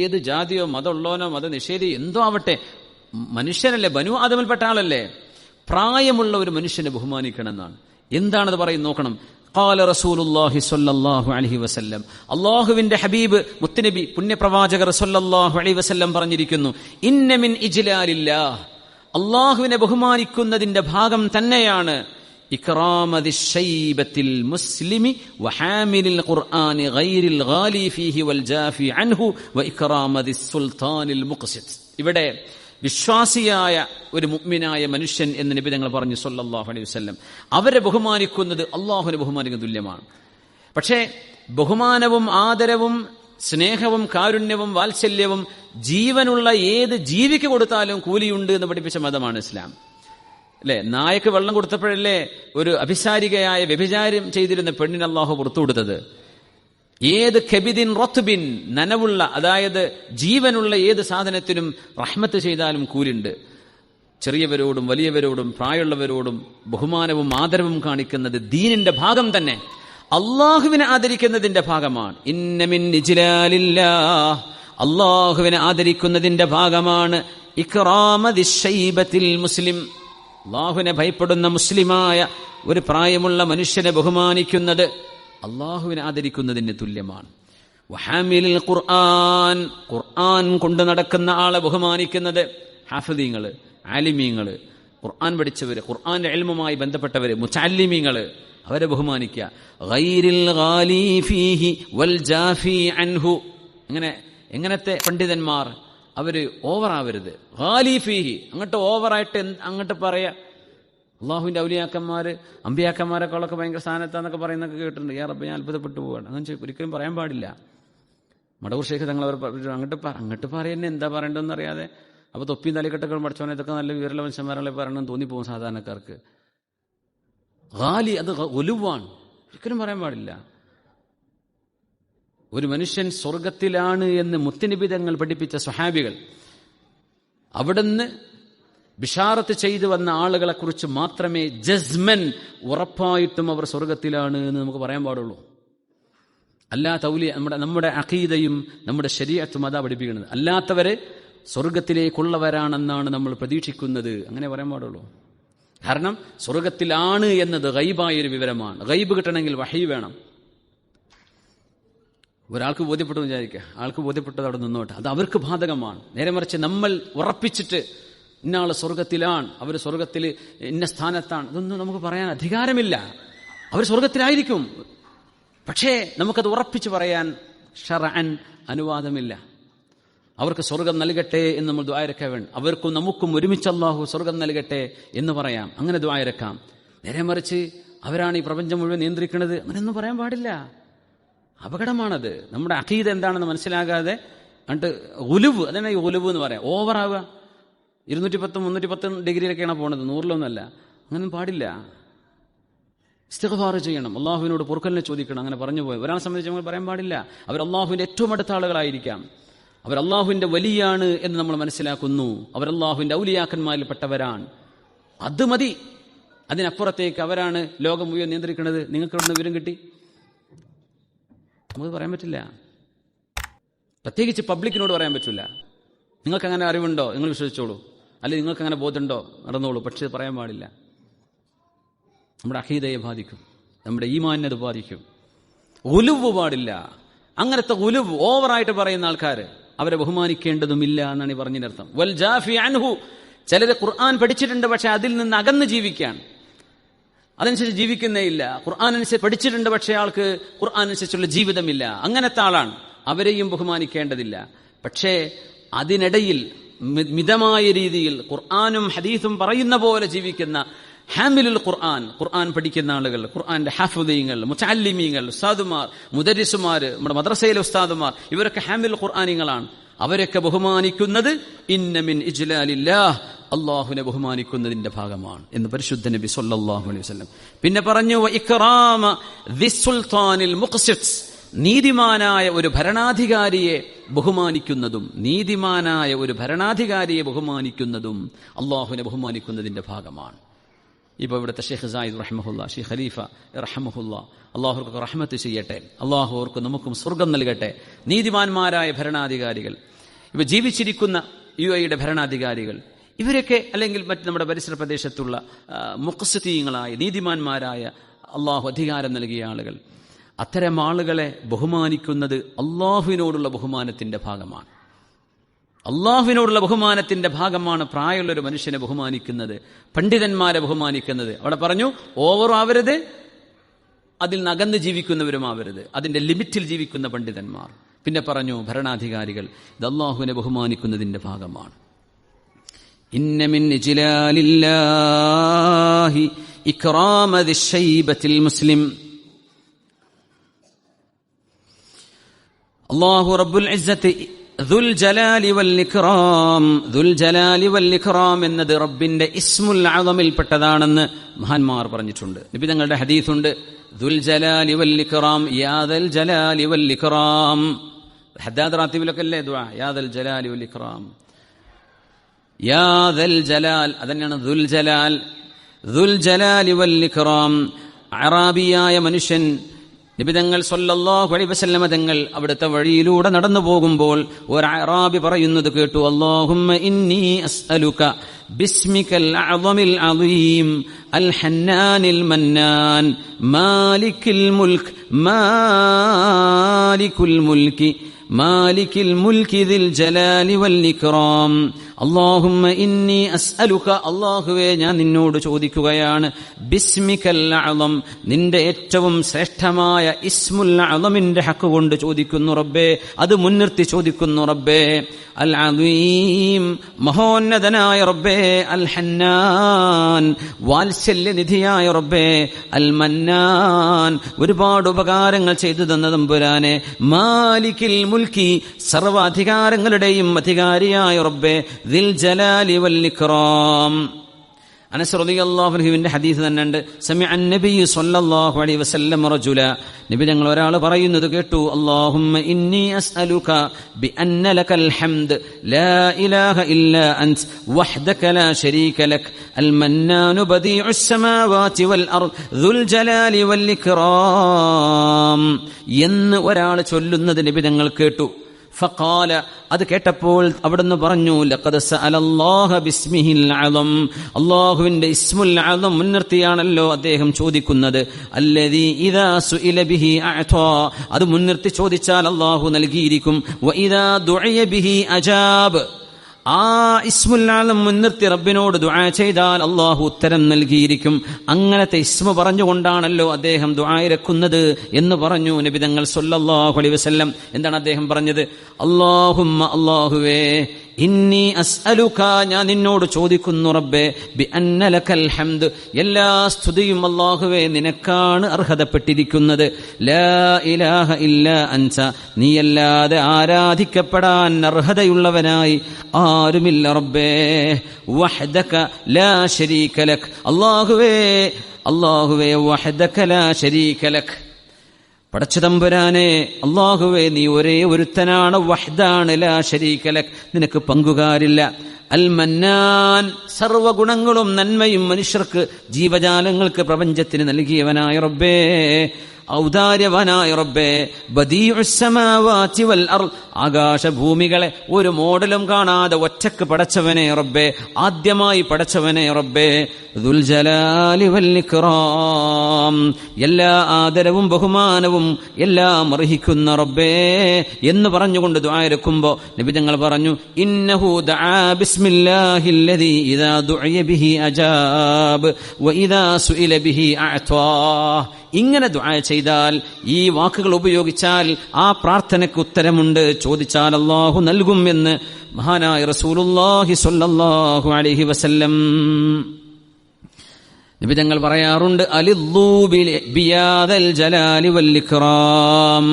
ഏത് ജാതിയോ മതമുള്ളവനോ മതനിഷേധി എന്തോ ആവട്ടെ, മനുഷ്യനല്ലേ, ബനു ആദമിൽപ്പെട്ട ആളല്ലേ, പ്രായമുള്ള ഒരു മനുഷ്യനെ ബഹുമാനിക്കണം എന്നാണ്. എന്താണത് പറയുന്നത് നോക്കണം. ഖാല റസൂലുള്ളാഹി സ്വല്ലല്ലാഹു അലൈഹി വസല്ലം, അല്ലാഹുവിന്റെ ഹബീബ് മുത്തുനബി പുണ്യപ്രവാചകർ സ്വല്ലല്ലാഹു അലൈഹി വസല്ലം പറഞ്ഞിരിക്കുന്നു, ഇന്ന മിൻ ഇജ്ലാലില്ലാഹ്, അല്ലാഹുവിനെ ബഹുമാനിക്കുന്നതിന്റെ ഭാഗം തന്നെയാണ് ഇക്റാമദിശ് ശൈബത്തിൽ മുസ്ലിമി വഹാമിലിൽ ഖുർആനി ഗൈരിൽ ഗാലി ഫീഹി വൽ ജാഫി അൻഹു വഇക്റാമദിസ് സുൽത്താനിൽ മുഖ്സിത്. ഇവിടെ വിശ്വാസിയായ ഒരു മുഅ്മിനായ മനുഷ്യൻ എന്ന് നബി തങ്ങൾ പറഞ്ഞു സ്വല്ലല്ലാഹു അലൈഹി വസല്ലം. അവരെ ബഹുമാനിക്കുന്നത് അല്ലാഹുവിനെ ബഹുമാനിക്കുന്ന തുല്യമാണ്. പക്ഷേ ബഹുമാനവും ആദരവും സ്നേഹവും കാരുണ്യവും വാത്സല്യവും ജീവനുള്ള ഏത് ജീവിക്ക് കൊടുത്താലും കൂലിയുണ്ട് എന്ന് പഠിപ്പിച്ച മതമാണ് ഇസ്ലാം. അല്ലെ, നായക്ക് വെള്ളം കൊടുത്തപ്പോഴല്ലേ ഒരു അഭിസാരികയായ വ്യഭിചാരം ചെയ്തിരുന്ന പെണ്ണിന് അല്ലാഹു പുറത്തു കൊടുത്തത്. ഏത് കെബിദിൻ റത്ബിൻ, നനവുള്ള, അതായത് ജീവനുള്ള ഏത് സാധനത്തിനും റഹ്മത്ത് ചെയ്താലും കൂലുണ്ട്. ചെറിയവരോടും വലിയവരോടും പ്രായമുള്ളവരോടും ബഹുമാനവും ആദരവും കാണിക്കുന്നത് ദീനിന്റെ ഭാഗം തന്നെ, അള്ളാഹുവിനെ ആദരിക്കുന്നതിന്റെ ഭാഗമാണ്. ഇന്ന മിൻ ഇജ്ലാലില്ലാഹ്, അള്ളാഹുവിനെ ആദരിക്കുന്നതിന്റെ ഭാഗമാണ് ഇക്റാമദിശ് ശൈബത്തിൽ മുസ്ലിം, അള്ളാഹുവിനെ ഭയപ്പെടുന്ന മുസ്ലിമായ ഒരു പ്രായമുള്ള മനുഷ്യനെ ബഹുമാനിക്കുന്നത് അള്ളാഹുവിനെ ആദരിക്കുന്നതിന് തുല്യമാണ്. വഹാമിലിൽ ഖുർആൻ, ഖുർആൻ കൊണ്ട് നടക്കുന്ന ആളെ ബഹുമാനിക്കുന്നത് ഹാഫിദീങ്ങള്, ആലിമീങ്ങള്, ഖുർആൻ പഠിച്ചവര്, ഖുർആന്റെ ഇൽമുമായി ബന്ധപ്പെട്ടവര്, മുതഅല്ലിമീങ്ങള്, അവരെ ബഹുമാനിക്കുക. ഗൈരിൽ ഗാലി ഫീഹി വൽ ജാഫി അൻഹു, എങ്ങനത്തെ പണ്ഡിതന്മാർ, അവര് ഓവറാവരുത്. ഗാലി ഫീഹി, അങ്ങോട്ട് ഓവറായിട്ട് അങ്ങോട്ട് പറയാ. അള്ളാഹുവിന്റെ ഔലിയാക്കന്മാര് അമ്പിയാക്കന്മാരെക്കാളൊക്കെ ഭയങ്കര സ്ഥാനത്താന്നൊക്കെ പറയുന്നൊക്കെ കേട്ടിട്ടുണ്ട്. യാ റബ്ബേ, ഞാൻ അത്ഭുതപ്പെട്ടു പോവാണ്. അങ്ങനെ ഒരിക്കലും പറയാൻ പാടില്ല. മടവൂർ ഷേഖ് തങ്ങൾ അവർ അങ്ങോട്ട് പറയുന്നത് എന്താ പറയേണ്ടതെന്ന് അറിയാതെ, അപ്പൊ തൊപ്പിയും തലക്കെട്ടൊക്കെ പഠിച്ചോനെ ഇതൊക്കെ നല്ല വിവരമുള്ള മനുഷ്യന്മാരെ പറയണമെന്ന് തോന്നിപ്പോകും സാധാരണക്കാർക്ക്. ഗാലി, അത് ഉലുവാണ്, ഒരിക്കലും പറയാൻ പാടില്ല. ഒരു മനുഷ്യൻ സ്വർഗത്തിലാണ് എന്ന് മുത്തുനബി തങ്ങൾ പഠിപ്പിച്ച സ്വഹാബികൾ, അവിടുന്ന് ബിഷാറത്ത് ചെയ്തു വന്ന ആളുകളെ കുറിച്ച് മാത്രമേ ജസ്മൻ ഉറപ്പായിട്ടും അവർ സ്വർഗത്തിലാണ് എന്ന് നമുക്ക് പറയാൻ പാടുള്ളൂ. അല്ലാത്ത നമ്മുടെ അഖീദയും നമ്മുടെ ശരീഅത്തും അതാ പഠിപ്പിക്കുന്നത്. അല്ലാത്തവരെ സ്വർഗത്തിലേക്കുള്ളവരാണെന്നാണ് നമ്മൾ പ്രതീക്ഷിക്കുന്നത്, അങ്ങനെ പറയാൻ പാടുള്ളൂ. കാരണം സ്വർഗത്തിലാണ് എന്നത് ഗൈബായൊരു വിവരമാണ്. ഗൈബ് കിട്ടണമെങ്കിൽ വഹി വേണം. ഒരാൾക്ക് ബോധ്യപ്പെട്ടു വിചാരിക്കുക, ആൾക്ക് ബോധ്യപ്പെട്ടത് അവിടെ നിന്നോട്ടെ, അത് അവർക്ക് ബാധകമാണ്. നേരെ മറിച്ച് നമ്മൾ ഉറപ്പിച്ചിട്ട് ഇന്നാള് സ്വർഗത്തിലാണ്, അവർ സ്വർഗത്തിൽ ഇന്ന സ്ഥാനത്താണ്, ഇതൊന്നും നമുക്ക് പറയാൻ അധികാരമില്ല. അവർ സ്വർഗത്തിലായിരിക്കും, പക്ഷേ നമുക്കത് ഉറപ്പിച്ച് പറയാൻ ശർഅൻ അനുവാദമില്ല. അവർക്ക് സ്വർഗം നൽകട്ടെ എന്ന് നമ്മൾ ദുആയിരക്കാൻ വേണം. അവർക്കും നമുക്കും ഒരുമിച്ച് അല്ലാഹു സ്വർഗം നൽകട്ടെ എന്ന് പറയാം, അങ്ങനെ ദുആയിരക്കാം. നേരെ മറിച്ച് അവരാണ് ഈ പ്രപഞ്ചം മുഴുവൻ നിയന്ത്രിക്കുന്നത്, അങ്ങനെയൊന്നും പറയാൻ പാടില്ല. അപകടമാണത്. നമ്മുടെ അഖീദ എന്താണെന്ന് മനസ്സിലാകാതെ എന്നിട്ട് ഉലുവ്, അതാണ് ഈ ഉലുവ് എന്ന് പറയാം, ഓവറാവുക. 210, 310 ഡിഗ്രിയിലൊക്കെയാണ് പോണത്, 100ലൊന്നുമല്ല. അങ്ങനെ പാടില്ല. ഇസ്തിഗ്ഫാർ ചെയ്യണം, അള്ളാഹുവിനോട് പൊറുക്കലിനെ ചോദിക്കണം. അങ്ങനെ പറഞ്ഞു പോയി ഒരാളെ സംബന്ധിച്ച് നമ്മൾ പറയാൻ പാടില്ല. അവർ അള്ളാഹുവിന്റെ ഏറ്റവും അടുത്ത ആളുകളായിരിക്കാം, അവർ അള്ളാഹുവിന്റെ വലിയാണ് എന്ന് നമ്മൾ മനസ്സിലാക്കുന്നു, അവർ അള്ളാഹുവിന്റെ ഔലിയാക്കന്മാരിൽപ്പെട്ടവരാണ്. അത് മതി. അതിനപ്പുറത്തേക്ക് അവരാണ് ലോകം മുഴുവൻ നിയന്ത്രിക്കുന്നത്, നിങ്ങൾക്ക് എവിടെ നിന്ന് വിവരം കിട്ടി? നമുക്ക് പറയാൻ പറ്റില്ല. പ്രത്യേകിച്ച് പബ്ലിക്കിനോട് പറയാൻ പറ്റില്ല. നിങ്ങൾക്ക് അങ്ങനെ അറിവുണ്ടോ, നിങ്ങൾ വിശ്വസിച്ചോളൂ, അല്ലെങ്കിൽ നിങ്ങൾക്ക് അങ്ങനെ ബോധമുണ്ടോ, നടന്നോളൂ. പക്ഷേ പറയാൻ പാടില്ല. നമ്മുടെ അഖീദയെ ബാധിക്കും, നമ്മുടെ ഈമാനിനെ അത് ബാധിക്കും. ഉലുവ് പാടില്ല. അങ്ങനത്തെ ഉലുവ് ഓവറായിട്ട് പറയുന്ന ആൾക്കാർ, അവരെ ബഹുമാനിക്കേണ്ടതുമില്ല എന്നാണ് ഈ പറഞ്ഞതിനർത്ഥം. വൽ ജാഫി അൻഹു, ചിലര് ഖുർആൻ പഠിച്ചിട്ടുണ്ട് പക്ഷെ അതിൽ നിന്ന് അകന്ന് ജീവിക്കാൻ, അതനുസരിച്ച് ജീവിക്കുന്നേ ഇല്ല. ഖുർആൻ അനുസരിച്ച് പഠിച്ചിട്ടുണ്ട് പക്ഷേ ആൾക്ക് ഖുർആൻ അനുസരിച്ചുള്ള ജീവിതമില്ല. അങ്ങനത്തെ ആളാണ്, അവരെയും ബഹുമാനിക്കേണ്ടതില്ല. പക്ഷേ അതിനിടയിൽ മിതമായ രീതിയിൽ ഖുർആനും ഹദീസും പറയുന്ന പോലെ ജീവിക്കുന്ന ഹാമിലുൽ ഖുർആൻ, ഖുർആൻ പഠിക്കുന്ന ആളുകൾ, ഖുർആന്റെ ഹാഫിദീങ്ങൾ, മുതഅല്ലിമീങ്ങൾ, ഉസ്താദുമാർ, മുദരിസുമാർ, നമ്മുടെ മദ്രസയിലെ ഉസ്താദുമാർ, ഇവരൊക്കെ ഹാമിലുൽ ഖുർആനികളാണ്. അവരൊക്കെ ബഹുമാനിക്കുന്നത് ഇന്ന മിൻ ഇജ്ലാലില്ലാഹ്, അല്ലാഹുവിനെ ബഹുമാനിക്കുന്നതിന്റെ ഭാഗമാണ് എന്ന് പരിശുദ്ധ നബി സല്ലല്ലാഹു അലൈഹി വസല്ലം. പിന്നെ പറഞ്ഞു ഇക്റാമ ദിസ് സുൽത്താനിൽ മുഖ്സിത്, നീതിമാനായ ഒരു ഭരണാധികാരിയെ ബഹുമാനിക്കുന്നതും, നീതിമാനായ ഒരു ഭരണാധികാരിയെ ബഹുമാനിക്കുന്നതും അല്ലാഹുവിനെ ബഹുമാനിക്കുന്നതിന്റെ ഭാഗമാണ്. ഇപ്പോൾ ഇവിടുത്തെ ഷെയ്ഖ് സായിദ് റഹ്മഹുല്ല, ഷെയ്ഖ് ഖലീഫ റഹ്മഹുല്ല, അള്ളാഹുർക്ക് റഹ്മത്ത് ചെയ്യട്ടെ, അള്ളാഹുർക്ക് നമുക്കും സ്വർഗം നൽകട്ടെ. നീതിമാന്മാരായ ഭരണാധികാരികൾ, ഇവ ജീവിച്ചിരിക്കുന്ന UAE ഭരണാധികാരികൾ, ഇവരൊക്കെ അല്ലെങ്കിൽ മറ്റ് നമ്മുടെ പരിസര പ്രദേശത്തുള്ള മുഖ്സിതീങ്ങളായ നീതിമാന്മാരായ അള്ളാഹു അധികാരം നൽകിയ ആളുകൾ, അത്തരം ആളുകളെ ബഹുമാനിക്കുന്നത് അള്ളാഹുവിനോടുള്ള ബഹുമാനത്തിന്റെ ഭാഗമാണ്. അള്ളാഹുവിനോടുള്ള ബഹുമാനത്തിന്റെ ഭാഗമാണ് പ്രായമുള്ളൊരു മനുഷ്യനെ ബഹുമാനിക്കുന്നത്, പണ്ഡിതന്മാരെ ബഹുമാനിക്കുന്നത്. അവിടെ പറഞ്ഞു ഓവറും ആവരുത്, അതിൽ നകന്ന് ജീവിക്കുന്നവരുമാവരുത്, അതിന്റെ ലിമിറ്റിൽ ജീവിക്കുന്ന പണ്ഡിതന്മാർ. പിന്നെ പറഞ്ഞു ഭരണാധികാരികൾ, ഇത് അള്ളാഹുവിനെ ബഹുമാനിക്കുന്നതിന്റെ ഭാഗമാണ്. ഇന്ന മിൻ ഇജ്ലാലില്ലാഹി ഇക്റാമ ദിശ്ശൈബത്തിൽ മുസ്ലിം. അല്ലാഹു റബ്ബുൽ ഇസ്സത്തി ദുൽ ജലാലി വൽ ഇക്റാം, ദുൽ ജലാലി വൽ ഇക്റാം എന്നത് റബ്ബിന്റെ ഇസ്മുൽ അഅ്ളമിൽ പെട്ടതാണെന്ന് മഹാന്മാർ പറഞ്ഞിട്ടുണ്ട്. നബി തങ്ങളുടെ ഹദീസുണ്ട്, ദുൽ ജലാലി വൽ ഇക്റാം, യാ ദൽ ജലാലി വൽ ഇക്റാം. ഹദ്ദാദ് റാത്തിബിലൊക്കെ അല്ലേ ദുആ, യാ ദൽ ജലാലി വൽ ഇക്റാം, യാ ദൽ ജലാൽ, അതന്നെയാണ് ദുൽ ജലാൽ, ദുൽ ജലാലി വൽ ഇക്റാം. അറാബിയായ മനുഷ്യൻ നബി തങ്ങൾ സല്ലല്ലാഹു അലൈഹി വസല്ലമ തങ്ങൾ അവിടുത്തെ വഴിയിലൂടെ നടന്നു പോകുമ്പോൾ ഒരു അറാബി പറയുന്നത് കേട്ടു, അല്ലാഹുമ്മ ഇന്നി അസ്അലുക ബിസ്മിക്കൽ അഅ്ളമിൽ അളീം അൽ ഹന്നാനിൽ മന്നാൻ മാലിക്കിൽ മുൽക്ക് മാലിക്കുൽ മുൽക്കി മാലിക്കിൽ മുൽക്കി ദിൽ ജലാലി വൽ ഇക്റാം. അല്ലാഹുമ്മ ഇന്നി അസ്അലുക, അല്ലാഹുവേ ഞാൻ നിന്നോട് ചോദിക്കുകയാണ്, ബിസ്മിക്കൽ അഅ്ളം, നിന്റെ ഏറ്റവും ശ്രേഷ്ഠമായ ഇസ്മുൽ അഅ്ളമിന്റെ ഹക്ക് കൊണ്ട് ചോദിക്കുന്നു റബ്ബേ, അത് മുൻനിർത്തി ചോദിക്കുന്നു റബ്ബേ. അൽ അലീം, മഹോന്നതനായ റബ്ബേ. അൽ ഹന്നാൻ, വാത്സല്യനിധിയായ റബ്ബേ. അൽ മന്നാൻ, ഒരുപാട് ഉപകാരങ്ങൾ ചെയ്തു തന്ന തമ്പുരാനെ. മാലിക്കിൽ മുൽക്കി, സർവ്വാധികാരങ്ങളുടെയും അധികാരിയായ റബ്ബേ. ദിൽ ജലാലി വൽ ഇക്റാം. അനസ് റളിയല്ലാഹു അൻഹുവിന്റെ ഹദീസ് തന്നെയുണ്ട്, സമിഅൻ നബിയ്യു സ്വല്ലല്ലാഹു അലൈഹി വസല്ലം റജുല, നബി ഞങ്ങൾ ഒരാൾ പറയുന്നത് കേട്ടു, അല്ലാഹുമ്മ ഇന്നി അസ്അലുക ബിഅന്ന ലകൽ ഹംദ് ലാ ഇലാഹ ഇല്ലാ അൻത വഹ്ദക ലാ ശരീക ലക് അൽ മന്നാനു ബദീഉസ് സമാവാതി വൽ അർദ് ദുൽ ജലാലി വൽ ഇക്റാം എന്ന് ഒരാൾ ചൊല്ലുന്നത് നബി ഞങ്ങൾ കേട്ടു. ഫഖാല, അത് കേട്ടപ്പോൾ അവിടുന്ന് പറഞ്ഞു, ലഖദ് സഅലല്ലാഹ ബിസ്മിഹിൽ അഅ്ളം, അല്ലാഹുവിന്റെ ഇസ്മുൽ അഅ്ളം മുൻനിർത്തിയാണല്ലോ അദ്ദേഹം ചോദിക്കുന്നത്. അല്ലദീ ഇദാ സുഇല ബിഹി അഅതാ, അത് മുൻനിർത്തി ചോദിച്ചാൽ അല്ലാഹു നൽകിയിരിക്കും. വ ഇദാ ദുഇയ ബിഹി അജാബ്, ആ ഇസ്മുൽ അഅ്ളം മുൻനിർത്തി റബ്ബിനോട് ദുആ ചെയ്താൽ അല്ലാഹു ഉത്തരം നൽകിയിരിക്കും. അങ്ങനത്തെ ഇസ്മ പറഞ്ഞുകൊണ്ടാണല്ലോ അദ്ദേഹം ദുആ ഇറക്കുന്നത് എന്ന് പറഞ്ഞു നബി തങ്ങൾ സല്ലല്ലാഹു അലൈഹി വസല്ലം. എന്താണ് അദ്ദേഹം പറഞ്ഞത്? അല്ലാഹുമ്മ, അല്ലാഹുവേ, ഇന്നി അസ്അലുക, ഞാൻ നിന്നോട് ചോദിക്കുന്നു റബ്ബേ, ബിഅന്ന ലകൽ ഹംദ്, എല്ലാ സ്തുതിയും അല്ലാഹുവേ നിനക്കാണ് അർഹതപ്പെട്ടിരിക്കുന്നത്. ലാ ഇലാഹ ഇല്ലാ അൻത, നീയല്ലാതെ ആരാധിക്കപ്പെടാൻ അർഹതയുള്ളവനായി ആരുമില്ല റബ്ബേ. വഹ്ദക ലാ ശരീക ലക്, അല്ലാഹുവേ, അല്ലാഹുവേ, വഹ്ദക ലാ ശരീക ലക്, പടച്ചതമ്പുരാനെ അല്ലാഹുവേ, നീ ഒരേ ഒരുത്തനാണ്, വഹ്ദാണ്, ലാ ശരീക ലക്, നിനക്ക് പങ്കുകാരില്ല. അൽ മന്നാൻ, സർവഗുണങ്ങളും നന്മയും മനുഷ്യർക്ക്, ജീവജാലങ്ങൾക്ക്, പ്രപഞ്ചത്തിന് നൽകിയവനായ റബ്ബേ, ഔദാര്യവനായ റബ്ബേ. ബദീഉസ് സമാവാതി വൽ അർദ്, ആകാശഭൂമികളെ ഒരു മോഡലും കാണാതെ ഒറ്റക്ക് പടച്ചവനെ റബ്ബേ, ആദ്യമായി പടച്ചവനെ റബ്ബേ. ദുൽ ജലാലി വൽ ഇക്റാം, എല്ലാ ആദരവും ബഹുമാനവും എല്ലാം അർഹിക്കുന്ന റബ്ബേ എന്ന് പറഞ്ഞുകൊണ്ട് ദുആ ഇറക്കുമ്പോൾ നബി തങ്ങൾ പറഞ്ഞു, ഇന്നഹു ദആ ബിസ്മില്ലാഹില്ലദീ ഇദാ ദുഇയ ബിഹി അജാബ് വ ഇദാ സുഇല ബിഹി അഅതാ. ഇങ്ങനെ ദുആ ചെയ്താൽ, ഈ വാക്കുകൾ ഉപയോഗിച്ചാൽ ആ പ്രാർത്ഥനയ്ക്ക് ഉത്തരമുണ്ട്, ചോദിച്ചാൽ അല്ലാഹു നൽകും എന്ന് മഹാനായ റസൂലുള്ളാഹി സ്വല്ലല്ലാഹു അലൈഹി വസല്ലം. നബി തങ്ങൾ പറയാറുണ്ട്, അലിദ്ദൂ ബിയാദൽ ജലാലി വൽ ഇക്റാം,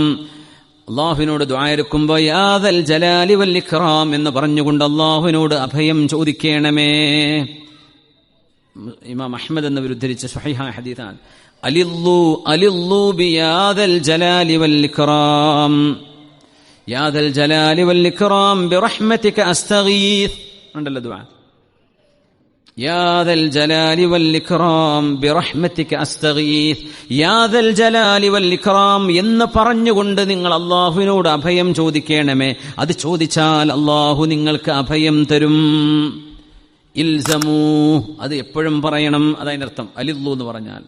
അല്ലാഹുവിനോട് ദുആ ഇറക്കുമ്പോൾ യാദൽ ജലാലി വൽ ഇക്റാം എന്ന് പറഞ്ഞുകൊണ്ട് അല്ലാഹുവിനോട് അഭയം ചോദിക്കണമേ. ഇമാം അഹ്മദ് എന്നിവർ ഉദ്ധരിച്ച സ്വഹീഹായ ഹദീസാണ്. അലിദ്ദൂ ബിയാദൽ ജലാലി വൽ ഇക്റാം, യാദൽ ജലാലി വൽ ഇക്റാം ബിറഹ്മതിക അസ്തഗീസ്. ഉണ്ടല്ലോ ദുആ, യാ ദൽ ജലാലി വൽ ഇക്റാം ബിറഹ്മതിക അസ്തഗീസ്, യാ ദൽ ജലാലി വൽ ഇക്റാം എന്ന് പറഞ്ഞുകൊണ്ട് നിങ്ങൾ അല്ലാഹുവിനോട് അഭയം ചോദിക്കണമേ. അത് ചോദിച്ചാൽ അല്ലാഹു നിങ്ങൾക്ക് അഭയം തരും. ഇൽസമൂ, അത് എപ്പോഴും പറയണം. അതതിനർത്ഥം. അലിദ്ലു എന്ന് പറഞ്ഞാൽ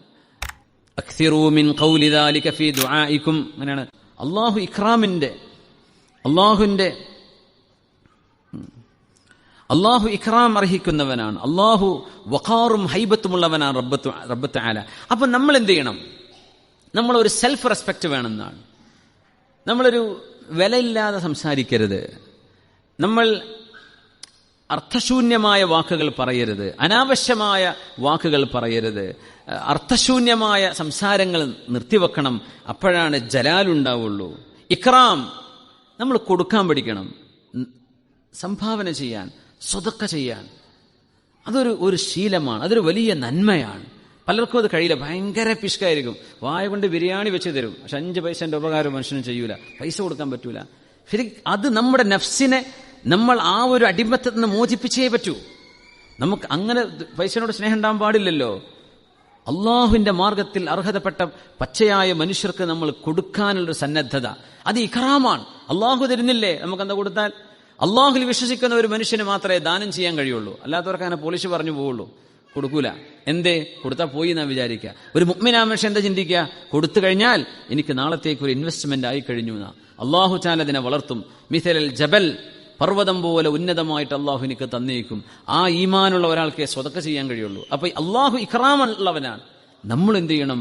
അക്സിറൂ മിൻ ഖൗലി ദാലിക ഫീ ദുആഇക്കും. അങ്ങനെയാണ്. അല്ലാഹു ഇക്റാമിന്റെ, അള്ളാഹു ഇക്റാം അർഹിക്കുന്നവനാണ്. അള്ളാഹു വഖാറും ഹൈബത്തുമുള്ളവനാണ് റബ്ബ് തആല. അപ്പൊ നമ്മൾ എന്ത് ചെയ്യണം? നമ്മളൊരു സെൽഫ് റെസ്പെക്ട് വേണമെന്നാണ്. നമ്മളൊരു വിലയില്ലാതെ സംസാരിക്കരുത്. നമ്മൾ അർത്ഥശൂന്യമായ വാക്കുകൾ പറയരുത്, അനാവശ്യമായ വാക്കുകൾ പറയരുത്, അർത്ഥശൂന്യമായ സംസാരങ്ങൾ നിർത്തിവെക്കണം. അപ്പോഴാണ് ജലാലുണ്ടാവുള്ളൂ. ഇക്റാം നമ്മൾ കൊടുക്കാൻ പഠിക്കണം, സംഭാവന ചെയ്യാൻ, സ്വതക്ക ചെയ്യാൻ. അതൊരു ശീലമാണ്, അതൊരു വലിയ നന്മയാണ്. പലർക്കും അത് കഴിയില്ല, ഭയങ്കര പിഷ്കായിരിക്കും. വായ കൊണ്ട് ബിരിയാണി വെച്ച് തരും, പക്ഷെ 5 പൈസന്റെ ഉപകാരം മനുഷ്യന് ചെയ്യൂല, പൈസ കൊടുക്കാൻ പറ്റൂല. അത് നമ്മുടെ നഫ്സിനെ നമ്മൾ ആ ഒരു അടിമത്തത്തിൽ നിന്ന് മോചിപ്പിച്ചേ പറ്റൂ. നമുക്ക് അങ്ങനെ പൈസയോട് സ്നേഹം ഉണ്ടാകാൻ പാടില്ലല്ലോ. അള്ളാഹുവിന്റെ മാർഗത്തിൽ അർഹതപ്പെട്ട പച്ചയായ മനുഷ്യർക്ക് നമ്മൾ കൊടുക്കാനുള്ളൊരു സന്നദ്ധത, അത് ഇക്റാമാണ്. അള്ളാഹു തരുന്നില്ലേ, നമുക്കെന്താ കൊടുത്താൽ? അള്ളാഹുൽ വിശ്വസിക്കുന്ന ഒരു മനുഷ്യന് മാത്രമേ ദാനം ചെയ്യാൻ കഴിയുള്ളൂ. അല്ലാത്തവർക്ക് അങ്ങനെ പോളിഷ് പറഞ്ഞു പോവുള്ളൂ, കൊടുക്കൂല. എന്തേ? കൊടുത്താൽ പോയി എന്നാ വിചാരിക്കുക. ഒരു മുഅ്മിനായ മനുഷ്യൻ എന്താ ചിന്തിക്കുക? കൊടുത്തു കഴിഞ്ഞാൽ എനിക്ക് നാളത്തേക്ക് ഒരു ഇൻവെസ്റ്റ്മെന്റ് ആയി കഴിഞ്ഞു എന്നാ. അള്ളാഹു തആല അതിനെ വളർത്തും. മിഥലൽ ജബൽ, പർവ്വതം പോലെ ഉന്നതമായിട്ട് അള്ളാഹു എനിക്ക് തന്നേക്കും. ആ ഈമാനുള്ള ഒരാൾക്കേ സ്വതക്ക ചെയ്യാൻ കഴിയുള്ളൂ. അപ്പൊ അള്ളാഹു ഇക്റാമുള്ളവനാണ്. നമ്മൾ എന്ത് ചെയ്യണം?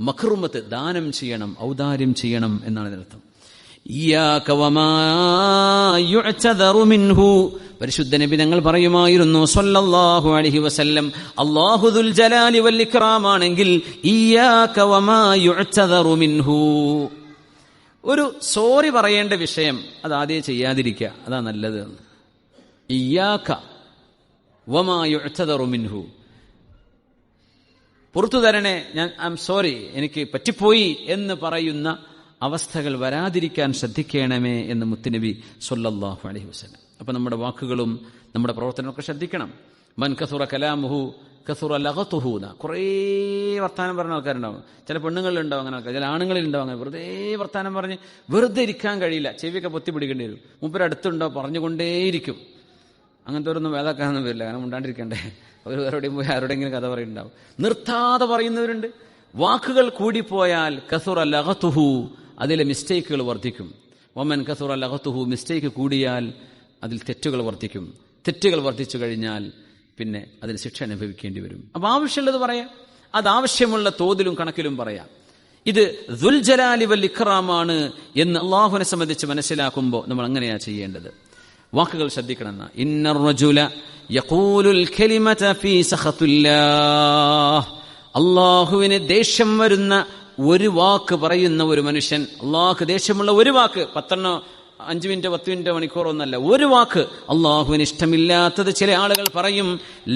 മഖ്റൂമത്ത്, ദാനം ചെയ്യണം, ഔദാര്യം ചെയ്യണം എന്നാണ് ഇതിനർത്ഥം. ഇയ്യാക വമാ യുഅ്തദറു മിൻഹു, പരിശുദ്ധ നബി തങ്ങൾ പറയുമായിരുന്നു സ്വല്ലല്ലാഹു അലൈഹി വസല്ലം, അല്ലാഹു ദുൽ ജലാലി വൽ ഇക്റാം ആണെങ്കിൽ ഇയ്യാക വമാ യുഅ്തദറു മിൻഹു, ഒരു സോറി പറയേണ്ട വിഷയം അത് ആദ്യം ചെയ്യാതിരിക്കുക, അതാ നല്ലത്. ഇയ്യാക വമാ യുഅ്തദറു മിൻഹു, പുറത്തു തരണേ, ഞാൻ ഐ ആം സോറി, എനിക്ക് പറ്റിപ്പോയി എന്ന് പറയുന്ന അവസ്ഥകൾ വരാതിരിക്കാൻ ശ്രദ്ധിക്കണമേ എന്ന് മുത്തുനബി സ്വല്ലല്ലാഹു അലൈഹി വസല്ലം. അപ്പൊ നമ്മുടെ വാക്കുകളും നമ്മുടെ പ്രവർത്തനമൊക്കെ ശ്രദ്ധിക്കണം. മൻ കസുറ കലാമുഹു കസുറ ലഗതുഹു, കുറേ വർത്താനം പറഞ്ഞ ആൾക്കാരുണ്ടാവും. ചില പെണ്ണുങ്ങളിലുണ്ടാവും അങ്ങനെ ആൾക്കാർ, ചില ആണുങ്ങളിലുണ്ടാവും അങ്ങനെ വെറുതെ വർത്താനം പറഞ്ഞ് വെറുതെ ഇരിക്കാൻ കഴിയില്ല, ചെവിയൊക്കെ പൊത്തി പിടിക്കേണ്ടി വരും. മൂപ്പര് അടുത്തുണ്ടോ പറഞ്ഞുകൊണ്ടേയിരിക്കും. അങ്ങനത്തെ ഒരൊന്നും വേദാക്കാനൊന്നും വരില്ല, കാരണം ഉണ്ടാണ്ടിരിക്കണ്ടേ. അവർ വേറെവിടെയും പോയി ആരുടെയെങ്കിലും കഥ പറയുന്നുണ്ടാവും. നിർത്താതെ പറയുന്നവരുണ്ട്. വാക്കുകൾ കൂടിപ്പോയാൽ കസുറ ലഗതുഹു, അതിലെ മിസ്റ്റേക്കുകൾ വർദ്ധിക്കും. വമൻ കസുറ ലഗതുഹു, മിസ്റ്റേക്ക് കൂടിയാൽ അതിൽ തെറ്റുകൾ വർദ്ധിക്കും. തെറ്റുകൾ വർദ്ധിച്ചു കഴിഞ്ഞാൽ പിന്നെ അതിന് ശിക്ഷ അനുഭവിക്കേണ്ടി വരും. അപ്പൊ ആവശ്യമുള്ളത് പറയാം, അത് ആവശ്യമുള്ള തോതിലും കണക്കിലും പറയാം. ഇത് ദുൽ ജലാലി വൽ ഇക്റാമാണ് എന്ന് അല്ലാഹുവിനെ സംബന്ധിച്ച് മനസ്സിലാക്കുമ്പോൾ നമ്മൾ അങ്ങനെയാ ചെയ്യേണ്ടത്. വാക്കുകൾ ശ്രദ്ധിക്കണം. ഇന്നർ റജുല യഖൂലുൽ കലിമത ഫീ സഖത്തുല്ലാഹ്, അള്ളാഹുവിന് ദേഷ്യം വരുന്ന ഒരു വാക്ക് പറയുന്ന ഒരു മനുഷ്യൻ, അള്ളാഹുക്ക് ദേഷ്യമുള്ള ഒരു വാക്ക്, 5 മിനിറ്റ് 10 മിനിറ്റ് മണിക്കൂറൊന്നല്ല, ഒരു വാക്ക് അള്ളാഹുവിന് ഇഷ്ടമില്ലാത്തത് ചില ആളുകൾ പറയും.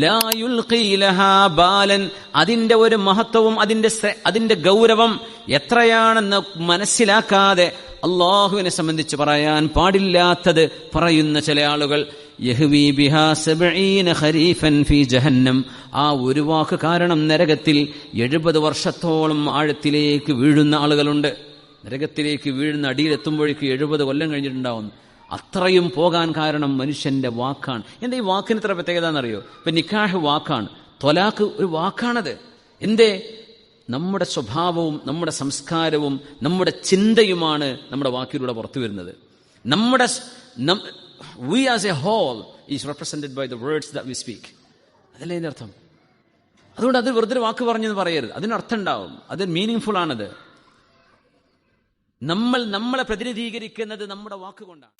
ലാ യുൽഖി ലഹാ ബാലൻ, അതിന്റെ ഒരു മഹത്വവും അതിന്റെ ഗൗരവം എത്രയാണെന്ന് മനസ്സിലാക്കാതെ അള്ളാഹുവിനെ സംബന്ധിച്ച് പറയാൻ പാടില്ലാത്തത് പറയുന്ന ചില ആളുകൾ, യഹ്വി ബിഹാ 70 ഖരീഫൻ ഫീ ജഹന്നം, ആ ഒരു വാക്ക് കാരണം നരകത്തിൽ 70 വർഷത്തോളം ആഴത്തിലേക്ക് വീഴുന്ന ആളുകളുണ്ട്. നരകത്തിലേക്ക് വീഴുന്ന അടിയിലെത്തുമ്പോഴേക്ക് 70 കൊല്ലം കഴിഞ്ഞിട്ടുണ്ടാവും. അത്രയും പോകാൻ കാരണം മനുഷ്യന്റെ വാക്കാണ്. എന്താ ഈ വാക്കിന് ഇത്ര പ്രത്യേകത എന്നറിയോ? ഇപ്പൊ നിക്കാഹ് വാക്കാണ്, ത്വലാഖ് ഒരു വാക്കാണത്. എന്തേ? നമ്മുടെ സ്വഭാവവും നമ്മുടെ സംസ്കാരവും നമ്മുടെ ചിന്തയുമാണ് നമ്മുടെ വാക്കിലൂടെ പുറത്തു വരുന്നത്. we as a whole is represented by the words that we speak. അതല്ലേ ഇതിന്റെ അർത്ഥം? അതുകൊണ്ട് അത് വെറുതെ വാക്ക് പറഞ്ഞെന്ന് പറയരുത്, അതിനർത്ഥം ഉണ്ടാവും, അത് മീനിങ് ഫുൾ ആണത്. നമ്മളെ പ്രതിനിധീകരിക്കുന്നത് നമ്മുടെ വാക്കുകൊണ്ടാണ്.